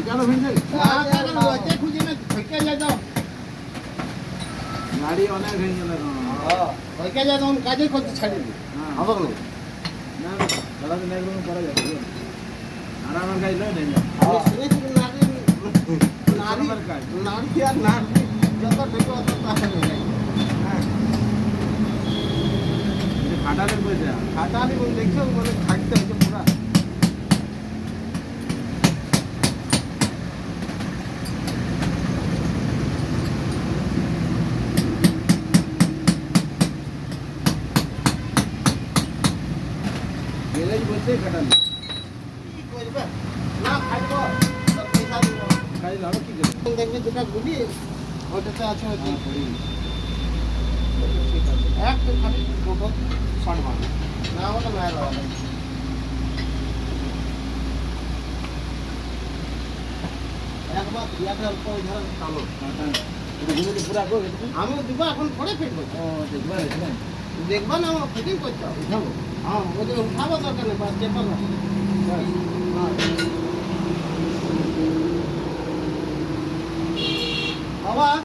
কেন ভেঙে খুঁজে না ফেঁকে যায় তো গাড়ি অনেক ভেঙে গেল ফেঁকে যায় তখন কাজে করতে ছাড়ি দিই হবে না না দাদা তো একদম করা যাবে আর আমার গাড়ি লয় নেই নারী নারী আর নারী যত ঢেকে অত তাড়াতাড়ি হয়ে যায় খাটালের পয়সা খাটালি দেখছো মানে খাটতে হচ্ছে পুরা গ্যারেজ বলছে খাটালি কি করবে না খাটবো সব পয়সা দিব গাড়ি লাভ কি করবে দেখবে যেটা গুলি ওটাতে আছে ওই ঠিক আছে একটা খালি দুটো শর্ট মার না হলে মায়ের বাবা একবার ইয়াটা অল্প ধরে চালো পুরা করবে আমি দিব এখন পরে ফিটবো ও দেখবা দেখবা না আমার ফিটিং করতে হবে উঠাবো হ্যাঁ ওদের উঠাবো দরকার নেই বাস চেপার রাখো বাবা